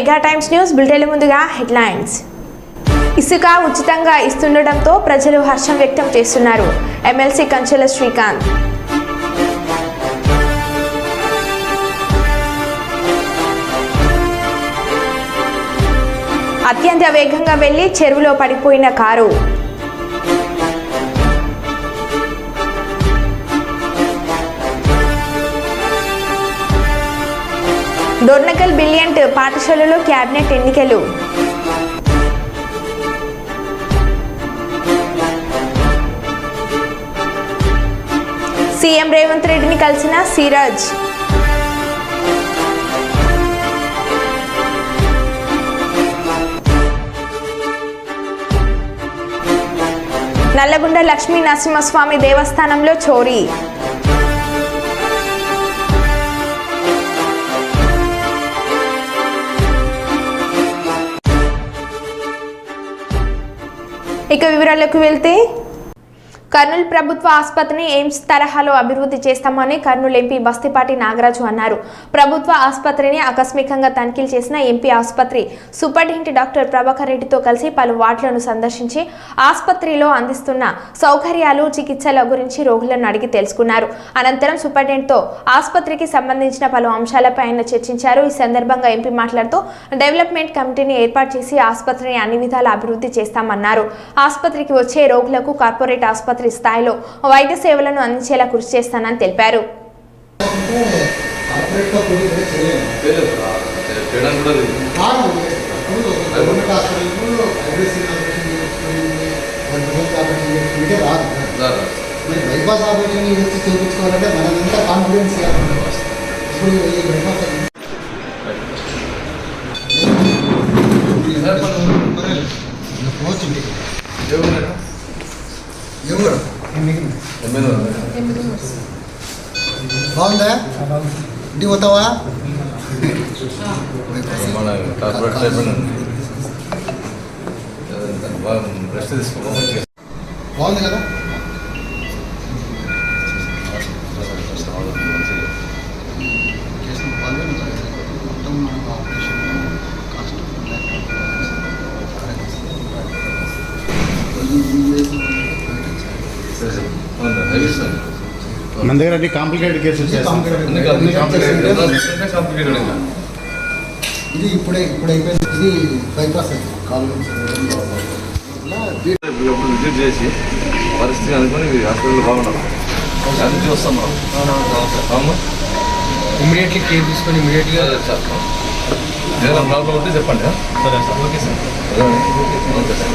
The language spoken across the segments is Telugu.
మెగా టైమ్స్ న్యూస్ బులెటిన్ ముందుగా హెడ్లైన్స్. ఇసుక ఉచితంగా ఇస్తుండటంతో ప్రజలు హర్షం వ్యక్తం చేస్తున్నారు. ఎమ్మెల్సీ కంచెల శ్రీకాంత్. అత్యంత వేగంగా వెళ్లి చెరువులో పడిపోయిన కారు. డోర్నకల్ బిలియంట్ పాఠశాలలో క్యాబినెట్ ఎన్నికలు. సీఎం రేవంత్ రెడ్డిని కలిసిన సిరాజ్. నల్లగొండ లక్ష్మీ నరసింహస్వామి దేవస్థానంలో చోరీ. ఇక వివరాలకు వెళ్తే కర్నూలు ప్రభుత్వ ఆసుపత్రిని ఎయిమ్స్ తరహాలో అభివృద్ధి చేస్తామని కర్నూలు ఎంపీ బస్తిపాటి నాగరాజు అన్నారు. ప్రభుత్వ ఆసుపత్రిని ఆకస్మికంగా తనిఖీలు చేసిన ఎంపీ ఆసుపత్రి సూపరింటెండెంట్ డాక్టర్ ప్రభాకర్ రెడ్డితో కలిసి పలు వార్డులను సందర్శించి ఆసుపత్రిలో అందిస్తున్న సౌకర్యాలు, చికిత్సల గురించి రోగులను అడిగి తెలుసుకున్నారు. అనంతరం సూపరింటెండెంట్తో ఆసుపత్రికి సంబంధించిన పలు అంశాలపై ఆయన చర్చించారు. ఈ సందర్భంగా ఎంపీ మాట్లాడుతూ డెవలప్మెంట్ కమిటీని ఏర్పాటు చేసి ఆసుపత్రిని అన్ని విధాల అభివృద్ధి చేస్తామన్నారు. ఆసుపత్రికి వచ్చే రోగులకు కార్పొరేట్ ఆసుపత్రి స్థాయిలో వైద్య సేవలను అందించేలా కృషి చేస్తానని తెలిపారు. బాగుందా? ఇంటికి పోతావా? బాగుంది కదా? మన దగ్గర అన్ని కాంప్లికేటెడ్ కేసెస్ ఇది ఇప్పుడే అయిపోయింది. ఇది బైపాస్ విజిట్ చేసి పరిస్థితి అనుకుని హాస్పిటల్ బాగున్నారు. అది చూస్తాం ఇమీడియట్లీ కేర్ తీసుకొని ఇమీడియట్గా ఏదైనా ప్రాబ్లం ఉంటే చెప్పండి. సరే sir. Okay sir. Okay sir.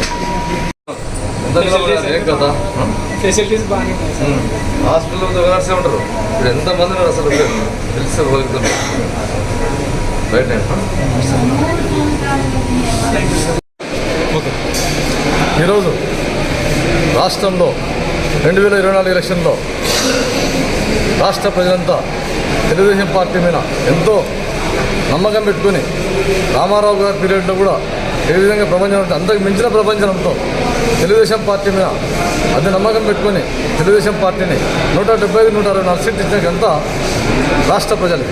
ఏం కదా ఫెసిలిటీస్ బాగానే ఉన్నాయి సార్. హాస్పిటల్లో నర్సే ఉంటారు. ఇప్పుడు ఎంతమంది ఉన్నారు అసలు తెలుసుకోగలుగుతున్నారు బయట. ఈరోజు రాష్ట్రంలో 2024 ఎలక్షన్లో రాష్ట్ర ప్రజలంతా తెలుగుదేశం పార్టీ మీద ఎంతో నమ్మకం పెట్టుకుని రామారావు గారి పీరియడ్లో కూడా ఏ విధంగా ప్రపంచం అంతకు మించిన ప్రపంచంతో తెలుగుదేశం పార్టీ మీద అది నమ్మకం పెట్టుకొని తెలుగుదేశం పార్టీని 175-164 సీట్లు ఇచ్చినాకంతా రాష్ట్ర ప్రజలు.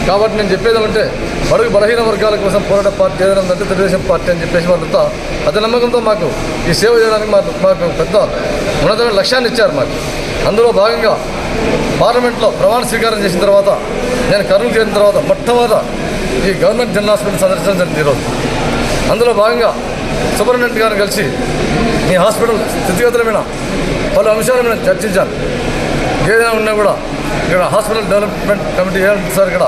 కాబట్టి నేను చెప్పేది ఏమంటే బడుగు బలహీన వర్గాల కోసం పోరాట పార్టీ ఏదైనా ఉందంటే తెలుగుదేశం పార్టీ అని చెప్పేసి వాళ్ళంతా అదే నమ్మకంతో మాకు ఈ సేవ చేయడానికి మాకు పెద్ద ఉన్నతమైన లక్ష్యాన్ని ఇచ్చారు మాకు. అందులో భాగంగా పార్లమెంట్లో ప్రమాణ స్వీకారం చేసిన తర్వాత నేను కర్నూలు చేరిన తర్వాత మొట్టమొదట ఈ గవర్నమెంట్ జనరల్ హాస్పిటల్ సందర్శించడం ఈరోజు. అందులో భాగంగా సూపరింటెండెంట్ గారిని కలిసి ఈ హాస్పిటల్ స్థితిగతుల మీద పలు అంశాల మీద చర్చించాను. ఏదైనా ఉన్నా కూడా ఇక్కడ హాస్పిటల్ డెవలప్మెంట్ కమిటీ ఏమంటే సార్ ఇక్కడ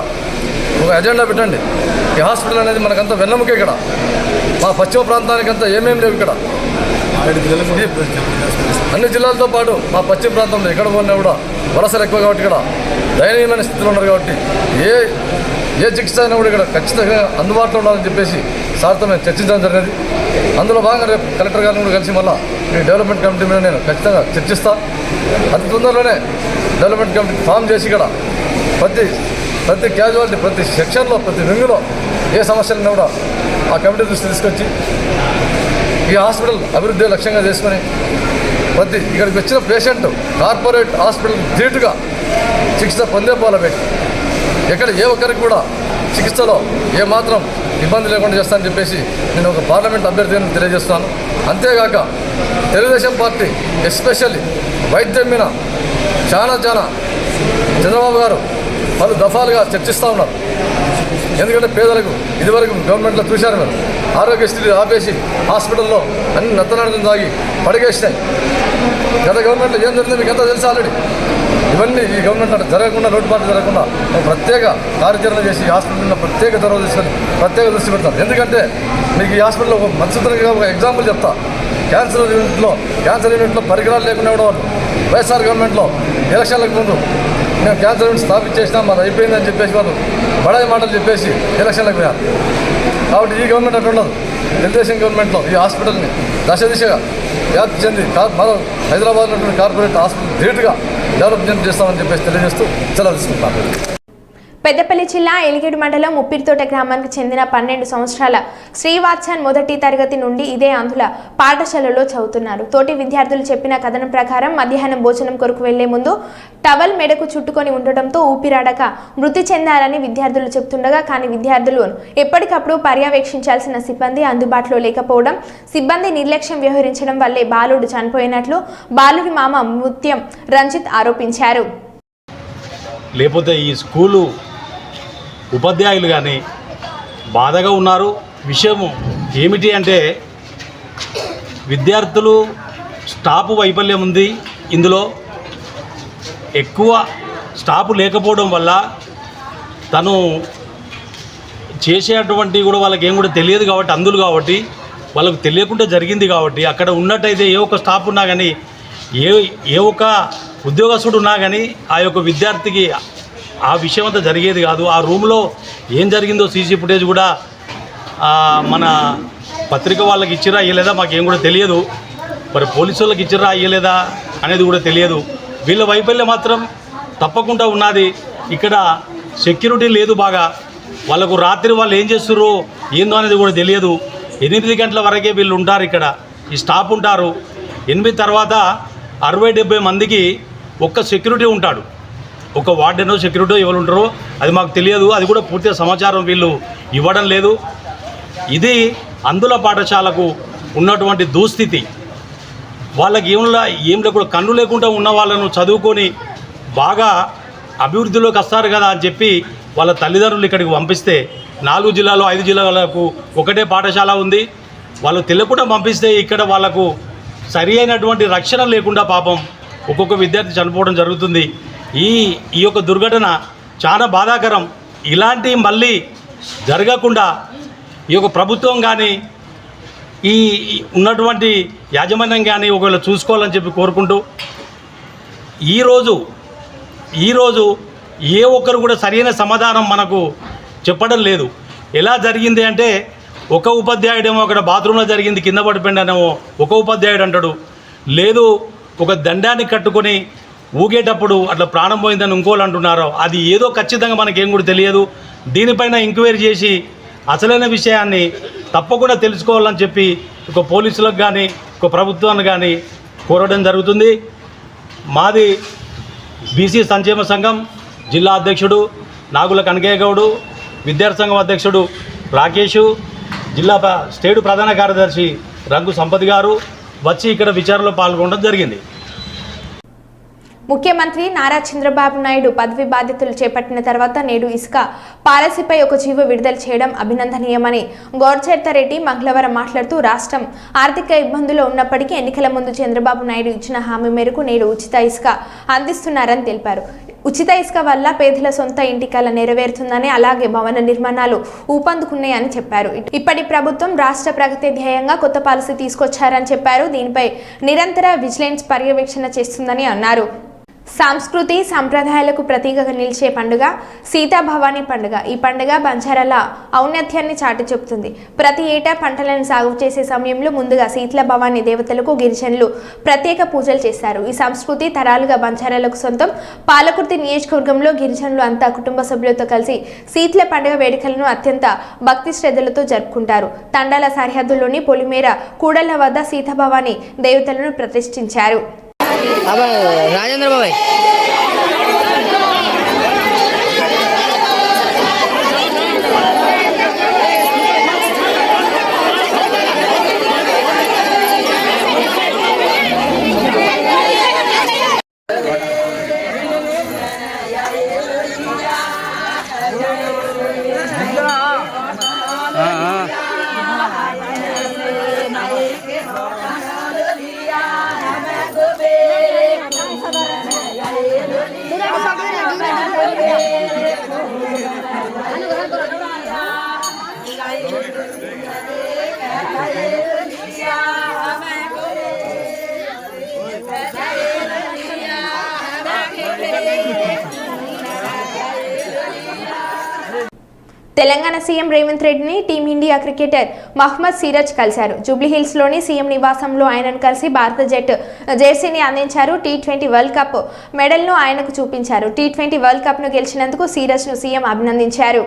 ఒక ఎజెండా పెట్టండి. ఈ హాస్పిటల్ అనేది మనకంతా వెన్నెముక. ఇక్కడ మా పశ్చిమ ప్రాంతానికంతా ఏమేమి లేవు. ఇక్కడ అన్ని జిల్లాలతో పాటు మా పశ్చిమ ప్రాంతంలో ఎక్కడ పోయినా కూడా వలసలు ఎక్కువ కాబట్టి ఇక్కడ దయనీయమైన స్థితిలో ఉన్నారు. కాబట్టి ఏ చికిత్స అయినా కూడా ఇక్కడ ఖచ్చితంగా అందుబాటులో ఉండాలని చెప్పేసి సార్తో మేము చర్చించడం జరిగింది. అందులో భాగంగా రేపు కలెక్టర్ గారిని కూడా కలిసి మళ్ళీ ఈ డెవలప్మెంట్ కమిటీ మీద నేను ఖచ్చితంగా చర్చిస్తాను. అతి తొందరలోనే డెవలప్మెంట్ కమిటీ ఫామ్ చేసి ఇక్కడ ప్రతి క్యాజువాలిటీ, ప్రతి సెక్షన్లో, ప్రతి వింగులో ఏ సమస్యలను కూడా ఆ కమిటీ దృష్టి తీసుకొచ్చి ఈ హాస్పిటల్ అభివృద్ధి లక్ష్యంగా చేసుకొని ఇక్కడికి వచ్చిన పేషెంట్ కార్పొరేట్ హాస్పిటల్ ధీటుగా చికిత్స పొందే పోవాలని ఎక్కడ ఏ ఒక్కరికి కూడా చికిత్సలో ఏమాత్రం ఇబ్బంది లేకుండా చేస్తానని చెప్పేసి నేను ఒక పార్లమెంట్ అభ్యర్థిని తెలియజేస్తాను. అంతేగాక తెలుగుదేశం పార్టీ ఎస్పెషల్లీ వైద్యం మీద చాలా చంద్రబాబు గారు పలు దఫాలుగా చర్చిస్తూ ఉన్నారు. ఎందుకంటే పేదలకు ఇదివరకు గవర్నమెంట్లో చూశారు మీరు, ఆరోగ్యశ్రీ ఆపేసి హాస్పిటల్లో అన్ని నత్తనాడుకుని తాగి పడిగేసినాయి. గత గవర్నమెంట్లో ఏం జరిగిందో మీకు ఎంతో తెలుసు ఆల్రెడీ. ఇవన్నీ ఈ గవర్నమెంట్ అంటే జరగకుండా, లోటుపాటు జరగకుండా ప్రత్యేక కార్యాచరణ చేసి హాస్పిటల్లో ప్రత్యేక చొరవ తీసుకొని ప్రత్యేక దృష్టి పెడతారు. ఎందుకంటే మీకు ఈ హాస్పిటల్లో ఒక మంచితనంగా ఒక ఎగ్జాంపుల్ చెప్తా. క్యాన్సర్ యూనిట్లో పరికరాలు లేకుండా ఉండేవాళ్ళు. వైఎస్ఆర్ గవర్నమెంట్లో ఎలక్షన్లకు ముందు మేము క్యాన్సర్ యూనిట్ స్థాపించేసినా మాది అయిపోయిందని చెప్పేసి వాళ్ళు బడాయి మాటలు చెప్పేసి ఎలక్షన్లకు పోయారు. కాబట్టి ఈ గవర్నమెంట్ అట్లా ఉండదు. తెలుగుదేశం గవర్నమెంట్లో ఈ హాస్పిటల్ని దిశగా వ్యాప్తి చెంది మన హైదరాబాద్లో ఉన్నటువంటి కార్పొరేట్ హాస్పిటల్ ధీటుగా డెవలప్మెంట్ చేస్తామని చెప్పేసి తెలియజేస్తూ సెలవు తీసుకుంటాను. పెద్దపల్లి జిల్లా ఎలిగేడు మండలం ముప్పిరితోట గ్రామానికి చెందిన 12 సంవత్సరాల శ్రీవాత్సన్ మొదటి తరగతి నుండి ఇదే అందుల పాఠశాలలో చదువుతున్నారు. తోటి విద్యార్థులు చెప్పిన కథనం ప్రకారం మధ్యాహ్నం భోజనం కొరకు వెళ్లే ముందు టవల్ మెడకు చుట్టుకొని ఉండటంతో ఊపిరాడక మృతి చెందారని విద్యార్థులు చెబుతుండగా, కానీ విద్యార్థులు ఎప్పటికప్పుడు పర్యవేక్షించాల్సిన సిబ్బంది అందుబాటులో లేకపోవడం, సిబ్బంది నిర్లక్ష్యం వ్యవహరించడం వల్లే బాలుడు చనిపోయినట్లు బాలుడి మామ ముత్యం రంజిత్ ఆరోపించారు. లేకపోతే ఈ స్కూలు ఉపాధ్యాయులు కానీ బాధగా ఉన్నారు. విషయము ఏమిటి అంటే విద్యార్థులు స్టాఫ్ వైఫల్యం ఉంది. ఇందులో ఎక్కువ స్టాఫ్ లేకపోవడం వల్ల తను చేసేటువంటి కూడా వాళ్ళకి ఏం కూడా తెలియదు కాబట్టి, అందులు కాబట్టి వాళ్ళకు తెలియకుండా జరిగింది కాబట్టి, అక్కడ ఉన్నట్టయితే ఏ ఒక్క స్టాఫ్ ఉన్నా కానీ ఏ ఒక్క ఉద్యోగస్తుడు ఉన్నా కానీ ఆ యొక్క విద్యార్థికి ఆ విషయం అంతా జరిగేది కాదు. ఆ రూమ్లో ఏం జరిగిందో సీసీ ఫుటేజ్ కూడా మన పత్రిక వాళ్ళకి ఇచ్చిరా ఇయ్యలేదా మాకేం కూడా తెలియదు. మరి పోలీసు వాళ్ళకి ఇచ్చిరా ఇయ్యలేదా అనేది కూడా తెలియదు. వీళ్ళ వైఫల్యం మాత్రం తప్పకుండా ఉన్నది. ఇక్కడ సెక్యూరిటీ లేదు బాగా. వాళ్ళకు రాత్రి వాళ్ళు ఏం చేస్తుర్రో ఏందో అనేది కూడా తెలియదు. 8 గంటల వరకే వీళ్ళు ఉంటారు, ఇక్కడ ఈ స్టాఫ్ ఉంటారు. 8 తర్వాత 60-70 మందికి ఒక్క సెక్యూరిటీ ఉంటాడు. ఒక వార్డెనో సెక్యూరిటీ ఎవరు ఉంటారో అది మాకు తెలియదు. అది కూడా పూర్తిగా సమాచారం వీళ్ళు ఇవ్వడం లేదు. ఇది అందుల పాఠశాలకు ఉన్నటువంటి దుస్థితి. వాళ్ళకి ఏం లేకుండా కన్ను లేకుండా ఉన్న వాళ్ళను చదువుకొని బాగా అభివృద్ధిలోకి వస్తారు కదా అని చెప్పి వాళ్ళ తల్లిదండ్రులు ఇక్కడికి పంపిస్తే 4 జిల్లాలో 5 జిల్లాలకు ఒకటే పాఠశాల ఉంది. వాళ్ళు తెలియకుండా పంపిస్తే ఇక్కడ వాళ్ళకు సరి అయినటువంటి రక్షణ లేకుండా పాపం ఒక్కొక్క విద్యార్థి చనిపోవడం జరుగుతుంది. ఈ యొక్క దుర్ఘటన చాలా బాధాకరం. ఇలాంటి మళ్ళీ జరగకుండా ఈ యొక్క ప్రభుత్వం కానీ ఈ ఉన్నటువంటి యాజమాన్యం కానీ ఒకవేళ చూసుకోవాలని చెప్పి కోరుకుంటూ, ఈరోజు ఏ ఒక్కరు కూడా సరైన సమాధానం మనకు చెప్పడం లేదు. ఎలా జరిగింది అంటే ఒక ఉపాధ్యాయుడేమో అక్కడ బాత్రూంలో జరిగింది కింద పడిపోయిందనేమో ఒక ఉపాధ్యాయుడు అంటాడు. లేదు ఒక దండాన్ని కట్టుకొని ఊగేటప్పుడు అట్లా ప్రాణం పోయిందని ఇంకోళ్ళు అంటున్నారు. అది ఏదో ఖచ్చితంగా మనకేం కూడా తెలియదు. దీనిపైన ఎంక్వైరీ చేసి అసలైన విషయాన్ని తప్పకుండా తెలుసుకోవాలని చెప్పి ఒక పోలీసులకు కానీ ఒక ప్రభుత్వాన్ని కానీ కోరడం జరుగుతుంది. మాది బీసీ సంక్షేమ సంఘం జిల్లా అధ్యక్షుడు నాగుల కనకయ్య గౌడు, విద్యార్థి సంఘం అధ్యక్షుడు రాకేషు, జిల్లా స్టేట్ ప్రధాన కార్యదర్శి రంగు సంపత్ గారు వచ్చి ఇక్కడ విచారణలో పాల్గొనడం జరిగింది. ముఖ్యమంత్రి నారా చంద్రబాబు నాయుడు పదవి బాధ్యతలు చేపట్టిన తర్వాత నేడు ఇసుక పాలసీపై ఒక జీవో విడుదల చేయడం అభినందనీయమని గౌర్చర్తారెడ్డి మంగళవారం మాట్లాడుతూ, రాష్ట్రం ఆర్థిక ఇబ్బందుల్లో ఉన్నప్పటికీ ఎన్నికల ముందు చంద్రబాబు నాయుడు ఇచ్చిన హామీ మేరకు నేడు ఉచిత ఇసుక అందిస్తున్నారని తెలిపారు. ఉచిత ఇసుక వల్ల పేదల సొంత ఇంటి కల నెరవేరుతుందని, అలాగే భవన నిర్మాణాలు ఊపందుకున్నాయని చెప్పారు. ఇప్పటి ప్రభుత్వం రాష్ట్ర ప్రగతి ధ్యేయంగా కొత్త పాలసీ తీసుకొచ్చారని చెప్పారు. దీనిపై నిరంతర విజిలెన్స్ పర్యవేక్షణ చేస్తుందని అన్నారు. సంస్కృతి సంప్రదాయాలకు ప్రతీకగా నిలిచే పండుగ సీతాభవాని పండుగ. ఈ పండుగ బంజారాల ఔన్నత్యాన్ని చాటి చెబుతుంది. ప్రతి ఏటా పంటలను సాగు చేసే సమయంలో ముందుగా శీతల భవాని దేవతలకు గిరిజనులు ప్రత్యేక పూజలు చేస్తారు. ఈ సంస్కృతి తరాలుగా బంజారాలకు సొంతం. పాలకుర్తి నియోజకవర్గంలో గిరిజనులు అంతా కుటుంబ సభ్యులతో కలిసి శీతల పండుగ వేడుకలను అత్యంత భక్తి శ్రద్ధలతో జరుపుకుంటారు. తండాల సరిహద్దుల్లోని పొలిమేర కూడళ్ల వద్ద సీతాభవాని దేవతలను ప్రతిష్ఠించారు. రాజేంద్ర బాబాయ్ తెలంగాణ సీఎం రేవంత్ రెడ్డిని టీమిండియా క్రికెటర్ మహ్మద్ సిరాజ్ కలిశారు. జూబ్లీహిల్స్లోని సీఎం నివాసంలో ఆయనను కలిసి భారత జట్టు జెర్సీని అందించారు. టీ20 వరల్డ్ కప్ మెడల్ను ఆయనకు చూపించారు. టీ20 వరల్డ్ కప్ను గెలిచినందుకు సిరాజ్ను సీఎం అభినందించారు.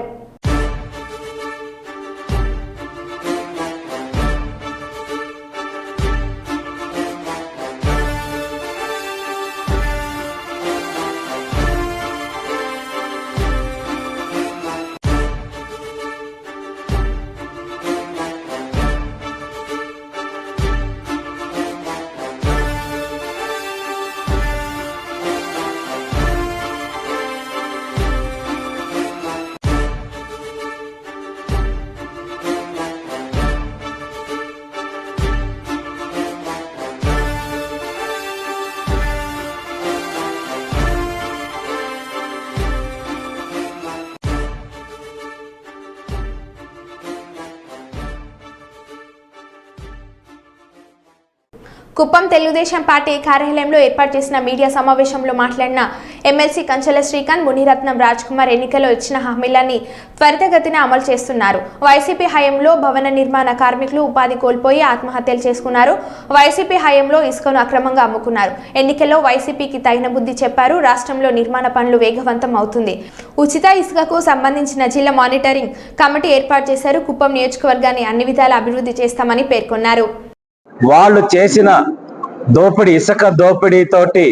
కుప్పం తెలుగుదేశం పార్టీ కార్యాలయంలో ఏర్పాటు చేసిన మీడియా సమావేశంలో మాట్లాడిన ఎమ్మెల్సీ కంచెల శ్రీకాంత్, మునిరత్నం రాజ్ కుమార్ ఎన్నికల్లో ఇచ్చిన హామీలన్నీ త్వరితగతిన అమలు చేస్తున్నారు. వైసీపీ హయాంలో భవన నిర్మాణ కార్మికులు ఉపాధి కోల్పోయి ఆత్మహత్యలు చేసుకున్నారు. వైసీపీ హయాంలో ఇసుకను అక్రమంగా అమ్ముకున్నారు. ఎన్నికల్లో వైసీపీకి తగిన బుద్ధి చెప్పారు. రాష్ట్రంలో నిర్మాణ పనులు వేగవంతం అవుతుంది. ఉచిత ఇసుకకు సంబంధించిన జిల్లా మానిటరింగ్ కమిటీ ఏర్పాటు చేశారు. కుప్పం నియోజకవర్గాన్ని అన్ని విధాల అభివృద్ధి చేస్తామని పేర్కొన్నారు. వాళ్ళు చేసిన దోపిడీ, ఇసుక దోపిడీతోటి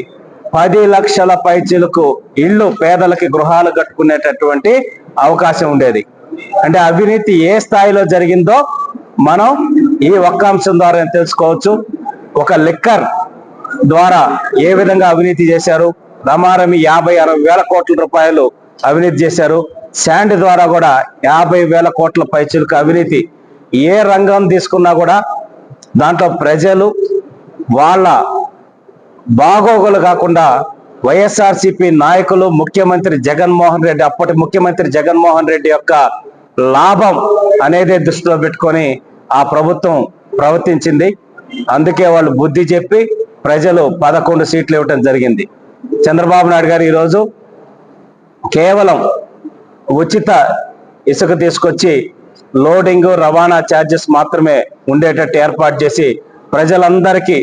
10 లక్షల పైచిలకు ఇళ్ళు, పేదలకి గృహాలు కట్టుకునేటటువంటి అవకాశం ఉండేది. అంటే అవినీతి ఏ స్థాయిలో జరిగిందో మనం ఈ ఒక్క అంశం ద్వారా తెలుసుకోవచ్చు. ఒక లిక్కర్ ద్వారా ఏ విధంగా అవినీతి చేశారు, రమారమి 50-60 వేల కోట్ల రూపాయలు అవినీతి చేశారు. శాండ్ ద్వారా కూడా 50,000 కోట్ల పైచిలకు అవినీతి. ఏ రంగం తీసుకున్నా కూడా దాంట్లో ప్రజలు వాళ్ళ బాగోగులు కాకుండా వైఎస్ఆర్సీపీ నాయకులు, ముఖ్యమంత్రి జగన్మోహన్ రెడ్డి, అప్పటి ముఖ్యమంత్రి జగన్మోహన్ రెడ్డి యొక్క లాభం అనేది దృష్టిలో పెట్టుకొని ఆ ప్రభుత్వం ప్రవర్తించింది. అందుకే వాళ్ళు బుద్ధి చెప్పి ప్రజలు 11 సీట్లు ఇవ్వటం జరిగింది. చంద్రబాబు నాయుడు గారు ఈరోజు కేవలం ఉచిత ఇసుక తీసుకొచ్చి లోడింగ్, రవాణా ఛార్జెస్ మాత్రమే ఉండేటట్టు ఏర్పాటు చేసి ప్రజలందరికీ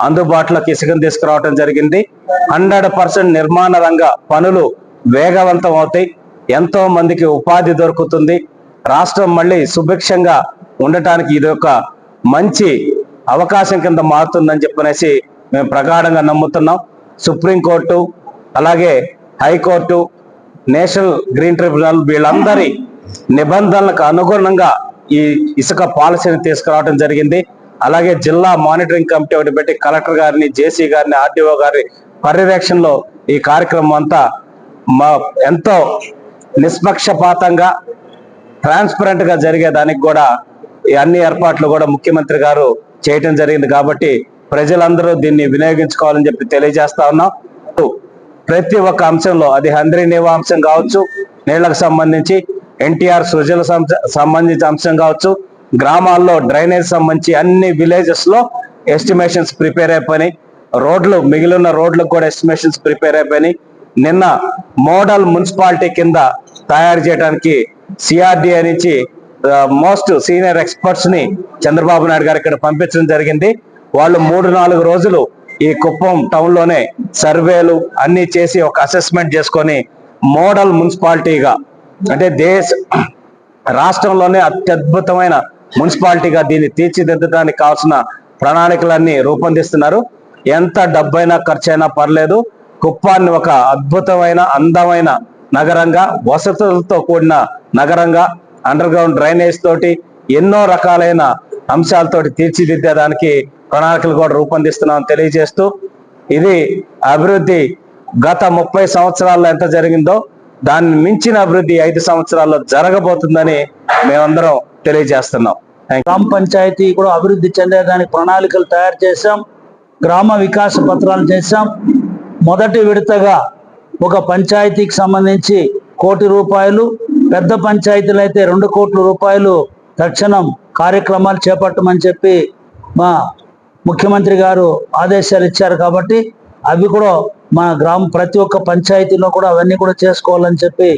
అందుబాటులోకి ఇసుకను తీసుకురావడం జరిగింది. 100% నిర్మాణ రంగ పనులు వేగవంతం అవుతాయి. ఎంతో మందికి ఉపాధి దొరుకుతుంది. రాష్ట్రం మళ్ళీ సుభిక్షంగా ఉండటానికి ఇది ఒక మంచి అవకాశం కింద మారుతుందని చెప్పనేసి మేము ప్రగాఢంగా నమ్ముతున్నాం. సుప్రీంకోర్టు, అలాగే హైకోర్టు, నేషనల్ గ్రీన్ ట్రిబ్యునల్ వీళ్ళందరి నిబంధనలకు అనుగుణంగా ఈ ఇసుక పాలసీని తీసుకురావడం జరిగింది. అలాగే జిల్లా మానిటరింగ్ కమిటీ ఒకటి పెట్టి కలెక్టర్ గారిని, జేసీ గారిని, ఆర్డీఓ గారి పర్యవేక్షణలో ఈ కార్యక్రమం అంతా ఎంతో నిష్పక్షపాతంగా, ట్రాన్స్పరెంట్ గా జరిగేదానికి కూడా ఈ అన్ని ఏర్పాట్లు కూడా ముఖ్యమంత్రి గారు చేయటం జరిగింది. కాబట్టి ప్రజలందరూ దీన్ని వినియోగించుకోవాలని చెప్పి తెలియజేస్తా ఉన్నాం. ప్రతి ఒక్క అంశంలో, అది హంద్రీనీవా అంశం కావచ్చు, నీళ్లకు సంబంధించి, ఎన్టీఆర్ సృజల సంబంధించిన అంశం కావచ్చు, గ్రామాల్లో డ్రైనేజ్ సంబంధించి అన్ని విలేజెస్ లో ఎస్టిమేషన్స్ ప్రిపేర్ అయిపోయినాయి. రోడ్లు, మిగిలిన రోడ్లకు కూడా ఎస్టిమేషన్స్ ప్రిపేర్ అయిపోయినాయి. నిన్న మోడల్ మున్సిపాలిటీ కింద తయారు చేయడానికి సిఆర్డిఏ నుంచి మోస్ట్ సీనియర్ ఎక్స్పర్ట్స్ ని చంద్రబాబు నాయుడు గారు ఇక్కడ పంపించడం జరిగింది. వాళ్ళు 3-4 రోజులు ఈ కుప్పం టౌన్ లోనే సర్వేలు అన్ని చేసి ఒక అసెస్మెంట్ చేసుకొని మోడల్ మున్సిపాలిటీగా, అంటే రాష్ట్రంలోనే అత్యద్భుతమైన మున్సిపాలిటీగా దీన్ని తీర్చిదిద్దడానికి కావాల్సిన ప్రణాళికలన్నీ రూపొందిస్తున్నారు. ఎంత డబ్బైనా ఖర్చైనా పర్లేదు, కుప్పాన్ని ఒక అద్భుతమైన, అందమైన నగరంగా, వసతులతో కూడిన నగరంగా, అండర్ గ్రౌండ్ డ్రైనేజ్ తోటి ఎన్నో రకాలైన అంశాలతోటి తీర్చిదిద్దేదానికి ప్రణాళికలు కూడా రూపొందిస్తున్నామని తెలియజేస్తూ, ఇది అభివృద్ధి గత 30 సంవత్సరాల్లో ఎంత జరిగిందో దాన్ని మించిన అభివృద్ధి 5 సంవత్సరాల్లో జరగబోతుందని మేమందరం తెలియజేస్తున్నాం. గ్రామ పంచాయతీ కూడా అభివృద్ధి చెందేదానికి ప్రణాళికలు తయారు చేశాం. గ్రామ వికాస పత్రాలు చేశాం. మొదటి విడతగా ఒక పంచాయతీకి సంబంధించి 1 కోటి రూపాయలు, పెద్ద పంచాయతీలు అయితే 2 కోట్ల రూపాయలు తక్షణం కార్యక్రమాలు చేపట్టమని చెప్పి మా ముఖ్యమంత్రి గారు ఆదేశాలు ఇచ్చారు. కాబట్టి అవి కూడా మన ప్రతి ఒక్క పంచాయతీలో కూడా అవన్నీ కూడా చేసుకోవాలని చెప్పి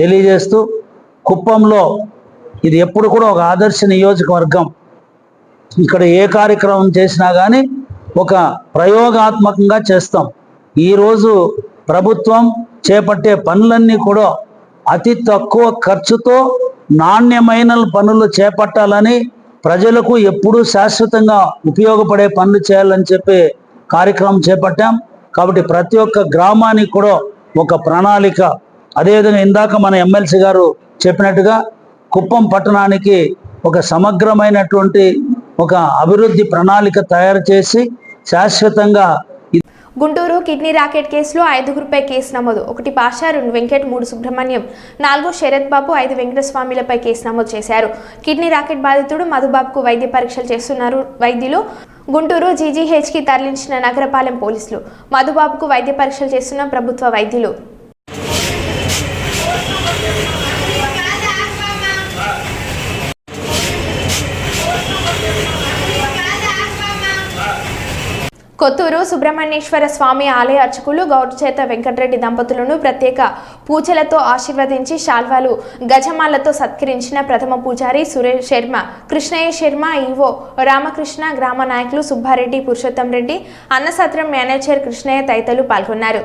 తెలియజేస్తూ, కుప్పంలో ఇది ఎప్పుడు కూడా ఒక ఆదర్శ నియోజకవర్గం. ఇక్కడ ఏ కార్యక్రమం చేసినా కానీ ఒక ప్రయోగాత్మకంగా చేస్తాం. ఈరోజు ప్రభుత్వం చేపట్టే పనులన్నీ కూడా అతి తక్కువ ఖర్చుతో నాణ్యమైన పనులు చేపట్టాలని, ప్రజలకు ఎప్పుడూ శాశ్వతంగా ఉపయోగపడే పనులు చేయాలని చెప్పి కార్యక్రమం చేపట్టాం. కాబట్టి ప్రతి ఒక్క గ్రామానికి కూడా ఒక ప్రణాళిక, అదేవిధంగా ఇందాక మన ఎమ్మెల్సీ గారు చెప్పినట్టుగా కుప్పం పట్టణానికి ఒక సమగ్రమైనటువంటి ఒక అభివృద్ధి ప్రణాళిక తయారు చేసి శాశ్వతంగా. గుంటూరు కిడ్నీ రాకెట్ కేసులో 5గురిపై కేసు నమోదు. 1 పాషా, 2 వెంకట్, 3 సుబ్రహ్మణ్యం, 4 శరత్ బాబు, 5 వెంకటస్వామిలపై కేసు నమోదు చేశారు. కిడ్నీ రాకెట్ బాధితుడు మధుబాబుకు వైద్య పరీక్షలు చేస్తున్నారు వైద్యులు. గుంటూరు జీజీహెచ్కి తరలించిన నగరపాలెం పోలీసులు. మధుబాబుకు వైద్య పరీక్షలు చేస్తున్న ప్రభుత్వ వైద్యులు. కొత్తూరు సుబ్రహ్మణ్యేశ్వర స్వామి ఆలయ అర్చకులు గౌరచేత వెంకటరెడ్డి దంపతులను ప్రత్యేక పూజలతో ఆశీర్వదించి శాల్వాలు, గజమాలతో సత్కరించిన ప్రథమ పూజారి సురేష్ శర్మ, కృష్ణయ్య శర్మ, ఈవో రామకృష్ణ, గ్రామ నాయకులు సుబ్బారెడ్డి, పురుషోత్తం రెడ్డి, అన్నసత్రం మేనేజర్ కృష్ణయ్య తదితరులు పాల్గొన్నారు.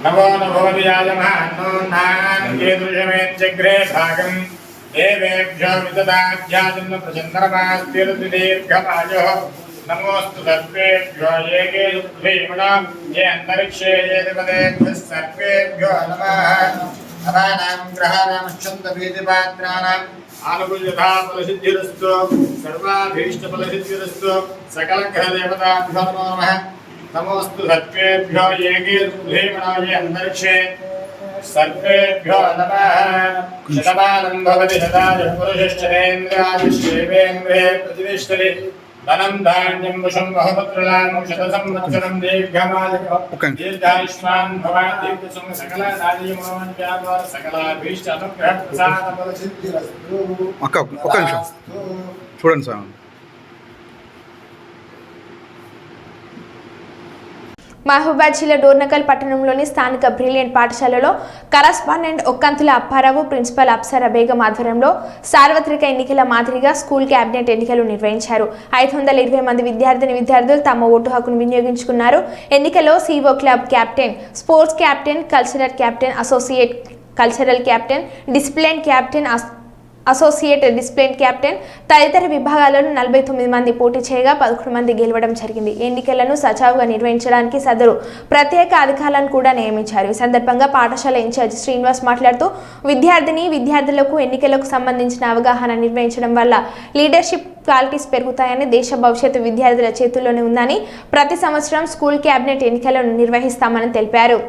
नवो नभोदियाजमानो नान्येदृशमेत्यग्रे भागं देवेभ्यो विददाध्याजन्न प्रचन्दनमास्तिर्दीर्घमायुः नमोऽस्तु सर्वेभ्यो ये के दुःखेमणा ये अन्तरिक्षे ये देवतेभ्यः सर्वेभ्यो नमः अवानां ग्रहाणां छन्दभीतिपात्राणाम् आनुकूल्यता फलसिद्धिरस्तु सर्वाभीष्टफलसिद्धिरस्तु सकलग्रहदेवताभ्यो नमो नमः नमोस्तु सर्वेभ्यो ये कीर्तिमणाये अन्तरिक्षे सर्वेभ्यो नमः शतमानं भवति शताय पुरुषश्चरेन्द्रायुष्येवेन्द्रे प्रतिष्ठति धनं धान्यं वशं बहुपुत्रलामं शतसंवत्सरं दीर्घमायुः दीर्घायुष्मान् भवान् दीर्घसुं सकलराजीमनोज्ञाद्वार सकलाभीष्ट अनुग्रहप्रसादफलसिद्धिरस्तु ఒక్క నిమిషం చూడండి సార్. మహబూబాద్ జిల్లా డోర్నకల్ పట్టణంలోని స్థానిక బ్రిలియంట్ పాఠశాలలో కరస్పాండెంట్ ఒక్కంతుల అప్పారావు, ప్రిన్సిపల్ అప్సరా బేగం ఆధ్వర్యంలో సార్వత్రిక ఎన్నికల మాదిరిగా స్కూల్ క్యాబినెట్ ఎన్నికలు నిర్వహించారు. 520 మంది విద్యార్థులు తమ ఓటు హక్కును వినియోగించుకున్నారు. ఎన్నికల్లో CO club captain, sports captain, cultural captain, associate cultural captain, discipline captain, associate discipline captain తదితర విభాగాలను 49 మంది పోటీ చేయగా 11 మంది గెలవడం జరిగింది. ఎన్నికలను సజావుగా నిర్వహించడానికి సదరు ప్రత్యేక అధికారులను కూడా నియమించారు. ఈ సందర్భంగా పాఠశాల ఇన్ఛార్జ్ శ్రీనివాస్ మాట్లాడుతూ విద్యార్థులకు ఎన్నికలకు సంబంధించిన అవగాహన నిర్వహించడం వల్ల లీడర్షిప్ క్వాలిటీస్ పెరుగుతాయని, దేశ భవిష్యత్తు విద్యార్థుల చేతుల్లోనే ఉందని, ప్రతి సంవత్సరం స్కూల్ క్యాబినెట్ ఎన్నికలను నిర్వహిస్తామని తెలిపారు.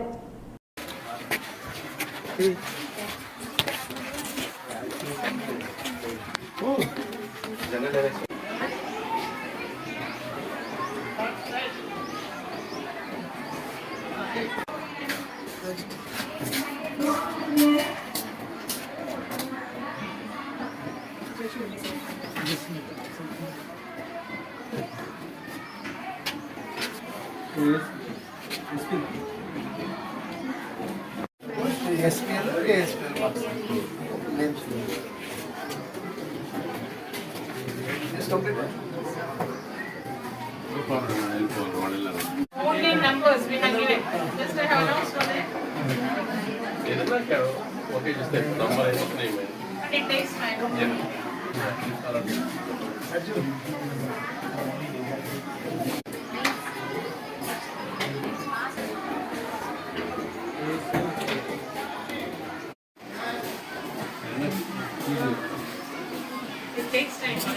Only numbers we have given. Just I have announced for that. Okay, just that number I have named. But it takes time. Yeah. It takes time. Sir?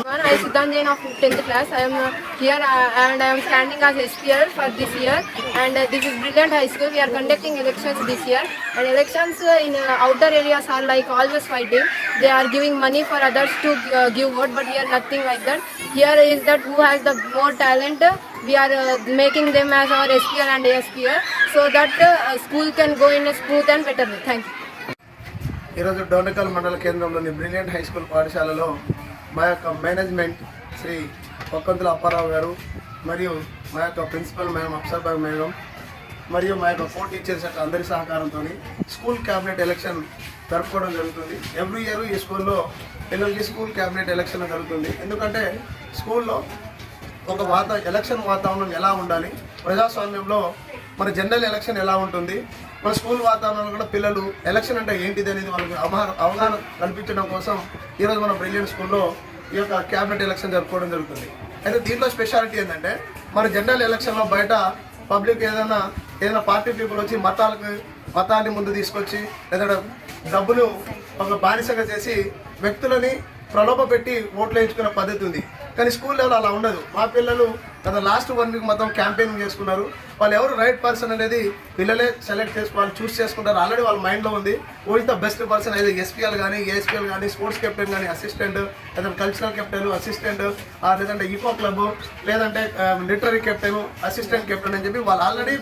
I am Siddhan Jain of 10th class. I am here and I am standing as SPL for this year. And this is Brilliant High School. We are conducting elections this year. And elections in outer areas are like always fighting. They are giving money for others to give vote, but here nothing like that. Here is that who has the more talent. We are making them as our SPL and ASPL so that school can go in a smooth and better way. Thank you. ఈరోజు డోర్నకల్ మండల కేంద్రంలోని బ్రిలియంట్ హై స్కూల్ పాఠశాలలో మా యొక్క మేనేజ్మెంట్ శ్రీ ఒక్కంతుల అప్పారావు గారు మరియు మా యొక్క ప్రిన్సిపల్ మేడం అప్సర్బాయ్ మేడం మరియు మా యొక్క కో టీచర్స్ యొక్క అందరి సహకారంతో స్కూల్ క్యాబినెట్ ఎలక్షన్ జరుపుకోవడం జరుగుతుంది. ఎవ్రీ ఇయర్ ఈ స్కూల్లో పిల్లలకి స్కూల్ క్యాబినెట్ ఎలక్షన్ జరుగుతుంది. ఎందుకంటే స్కూల్లో ఒక ఎలక్షన్ వాతావరణం ఎలా ఉండాలి, ప్రజాస్వామ్యంలో మన జనరల్ ఎలక్షన్ ఎలా ఉంటుంది, మన స్కూల్ వాతావరణంలో కూడా పిల్లలు ఎలక్షన్ అంటే ఏంటిది అనేది వాళ్ళకి అవగాహన కల్పించడం కోసం ఈరోజు మన బ్రిలియంట్ స్కూల్లో ఈ యొక్క క్యాబినెట్ ఎలక్షన్ జరుపుకోవడం జరుగుతుంది. అయితే దీంట్లో స్పెషాలిటీ ఏంటంటే మన జనరల్ ఎలక్షన్లో బయట పబ్లిక్ ఏదైనా పార్టీ పీపుల్ వచ్చి మతాన్ని ముందు తీసుకొచ్చి లేదా డబ్బును ఒక బానిసగా చేసి వ్యక్తులని ప్రలోభ పెట్టి ఓట్లు వేయించుకునే పద్ధతి ఉంది. కానీ స్కూల్ లెవెల్ అలా ఉండదు. మా పిల్లలు గత లాస్ట్ 1 వీక్ మొత్తం క్యాంపెయినింగ్ చేసుకున్నారు. వాళ్ళు ఎవరు రైట్ పర్సన్ అనేది పిల్లలే సెలెక్ట్ వాళ్ళు చూస్ చేసుకుంటారు. ఆల్రెడీ వాళ్ళ మైండ్లో ఉంది who is the best person. అయితే ఎస్పీఎల్ కానీ ఏఎస్పీఎల్ కానీ స్పోర్ట్స్ కెప్టెన్ కానీ అసిస్టెంట్, లేదంటే కల్చరల్ కెప్టెన్ అసిస్టెంట్, లేదంటే ఈకో క్లబ్, లేదంటే లిటరీ కెప్టెన్ అసిస్టెంట్ కెప్టెన్ అని చెప్పి వాళ్ళు ఆల్రెడీ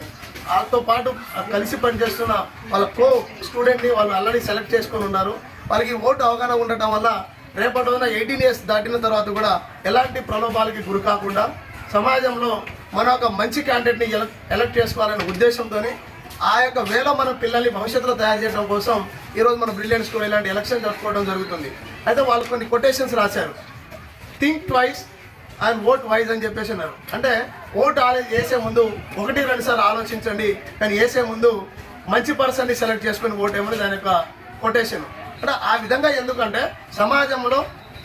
వాళ్ళతో పాటు కలిసి పనిచేస్తున్న వాళ్ళ కో స్టూడెంట్ని వాళ్ళు ఆల్రెడీ సెలెక్ట్ చేసుకొని ఉన్నారు. వాళ్ళకి ఓటు అవగాహన ఉండటం వల్ల రేపటి రోజున 18 years దాటిన తర్వాత కూడా ఎలాంటి ప్రలోభాలకి గురి కాకుండా సమాజంలో మన ఒక మంచి క్యాండిడేట్ని ఎలక్ట్ చేసుకోవాలనే ఉద్దేశంతో ఆ యొక్క వేళ మన పిల్లల్ని భవిష్యత్తులో తయారు చేయడం కోసం ఈరోజు మన బ్రిలియంట్ స్కూల్ ఇలాంటి ఎలక్షన్ జరుపుకోవడం జరుగుతుంది. అయితే వాళ్ళు కొన్ని కొటేషన్స్ రాశారు. Think twice and vote wise అని చెప్పేసి అన్నారు. అంటే ఓటు వేసే ముందు 1-2 సార్లు ఆలోచించండి, కానీ వేసే ముందు మంచి పర్సన్ని సెలెక్ట్ చేసుకుని ఓటు ఏమని దాని యొక్క కొటేషన్. అంటే ఆ విధంగా ఎందుకంటే సమాజంలో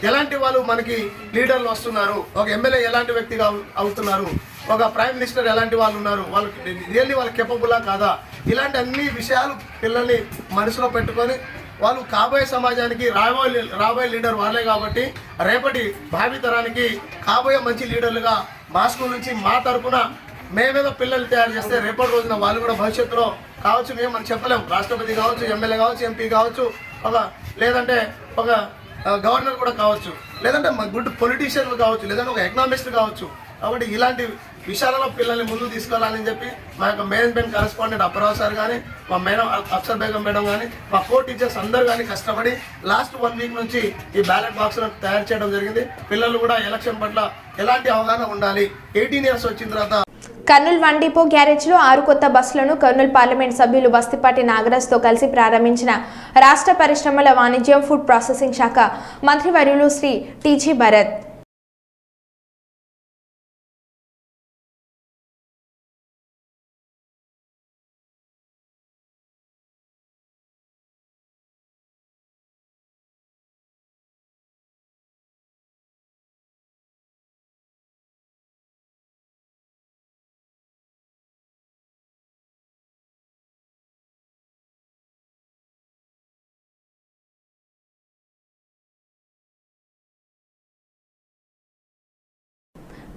ఎలాంటి వాళ్ళు మనకి లీడర్లు వస్తున్నారు, ఒక ఎమ్మెల్యే ఎలాంటి వ్యక్తిగా అవుతున్నారు, ఒక ప్రైమ్ మినిస్టర్ ఎలాంటి వాళ్ళు ఉన్నారు, వాళ్ళకి రియల్లీ వాళ్ళు కెపబులా కాదా, ఇలాంటి అన్ని విషయాలు పిల్లల్ని మనసులో పెట్టుకొని వాళ్ళు కాబోయే సమాజానికి రాబోయే లీడర్ వాళ్ళే కాబట్టి రేపటి భావితరానికి కాబోయే మంచి లీడర్లుగా మా స్కూల్ నుంచి మా తరఫున మేమేదో పిల్లలు తయారు చేస్తే రేపటి రోజున వాళ్ళు కూడా భవిష్యత్తులో కావచ్చు, మేము మనం చెప్పలేము, రాష్ట్రపతి కావచ్చు, ఎమ్మెల్యే కావచ్చు, ఎంపీ కావచ్చు, లేదంటే ఒక గవర్నర్ కూడా కావచ్చు, లేదంటే గుడ్ పొలిటీషియన్లు కావచ్చు, లేదంటే ఒక ఎకనామిస్ట్ కావచ్చు. కాబట్టి ఇలాంటి విషయాలలో పిల్లల్ని ముందు తీసుకెళ్లాలని చెప్పి మా యొక్క మేనేజ్మెంట్ కరెస్పాండెంట్ అప్పారావు సార్ కానీ, మా మేడం అఫ్సర్ బేగం మేడం కానీ, మా కో టీచర్స్ అందరూ కానీ కష్టపడి లాస్ట్ 1 వీక్ నుంచి ఈ బ్యాలెట్ బాక్స్లను తయారు చేయడం జరిగింది. పిల్లలు కూడా ఎలక్షన్ పట్ల ఎలాంటి అవగాహన ఉండాలి, 18 years వచ్చిన తర్వాత. కర్నూలు 1 డిపో గ్యారేజ్లో 6 కొత్త బస్సులను కర్నూలు పార్లమెంట్ సభ్యులు బస్తిపాటి నాగరాజ్తో కలిసి ప్రారంభించిన రాష్ట్ర పరిశ్రమల వాణిజ్యం ఫుడ్ ప్రాసెసింగ్ శాఖ మంత్రివర్యులు శ్రీ టీజీ భరత్.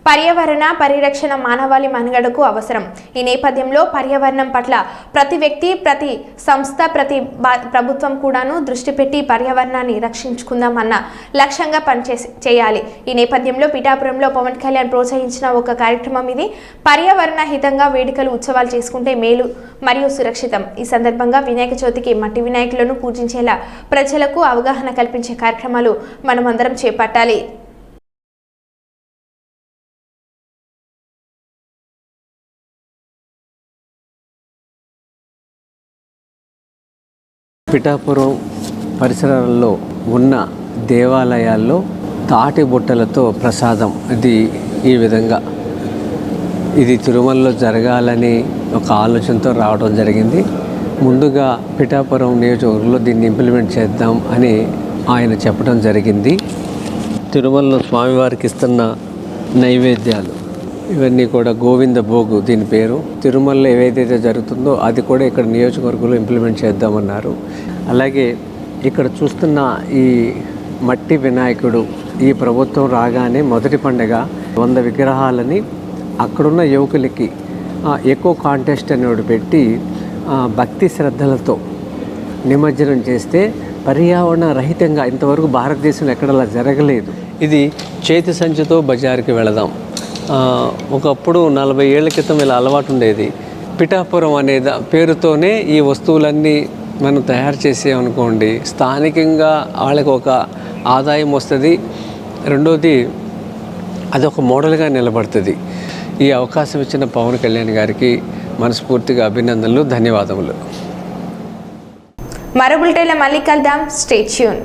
పర్యావరణ పరిరక్షణ మానవాళి మనుగడకు అవసరం. ఈ నేపథ్యంలో పర్యావరణం పట్ల ప్రతి వ్యక్తి, ప్రతి సంస్థ, ప్రతి ప్రభుత్వం కూడాను దృష్టి పెట్టి పర్యావరణాన్ని రక్షించుకుందామన్న లక్ష్యంగా చేయాలి. ఈ నేపథ్యంలో పిఠాపురంలో పవన్ కళ్యాణ్ ప్రోత్సహించిన ఒక కార్యక్రమం ఇది. పర్యావరణ హితంగా వేడుకలు, ఉత్సవాలు చేసుకుంటే మేలు మరియు సురక్షితం. ఈ సందర్భంగా వినాయక చవితికి మట్టి వినాయకులను పూజించేలా ప్రజలకు అవగాహన కల్పించే కార్యక్రమాలు మనమందరం చేపట్టాలి. పిఠాపురం పరిసరాల్లో ఉన్న దేవాలయాల్లో తాటి బుట్టలతో ప్రసాదం ఈ విధంగా ఇది తిరుమలలో జరగాలని ఒక ఆలోచనతో రావడం జరిగింది. ముందుగా పిఠాపురం నియోజకవర్గంలో దీన్ని ఇంప్లిమెంట్ చేద్దాం అని ఆయన చెప్పడం జరిగింది. తిరుమలలో స్వామివారికి ఇస్తున్న నైవేద్యాలు ఇవన్నీ కూడా గోవింద భోగు దీని పేరు. తిరుమలలో ఏదైతే జరుగుతుందో అది కూడా ఇక్కడ నియోజకవర్గంలో ఇంప్లిమెంట్ చేద్దామన్నారు. అలాగే ఇక్కడ చూస్తున్న ఈ మట్టి వినాయకుడు ఈ ప్రభుత్వం రాగానే మొదటి పండుగ 100 విగ్రహాలని అక్కడున్న యువకులకి ఎకో కాంటెస్ట్ అనేవి పెట్టి భక్తి శ్రద్ధలతో నిమజ్జనం చేస్తే పర్యావరణ రహితంగా ఇంతవరకు భారతదేశంలో ఎక్కడలా జరగలేదు. ఇది చేతి సంచితో బజారుకి వెళదాం. ఒకప్పుడు 40 ఏళ్ల క్రితం ఇలా అలవాటు ఉండేది. పిఠాపురం అనే పేరుతోనే ఈ వస్తువులన్నీ మనం తయారు చేసామనుకోండి, స్థానికంగా వాళ్ళకి ఒక ఆదాయం వస్తుంది. రెండోది అదొక మోడల్గా నిలబడుతుంది. ఈ అవకాశం ఇచ్చిన పవన్ కళ్యాణ్ గారికి మనస్ఫూర్తిగా అభినందనలు, ధన్యవాదములు. మరో బులెటిన్లో మళ్ళీ కలుద్దాం. Stay tune.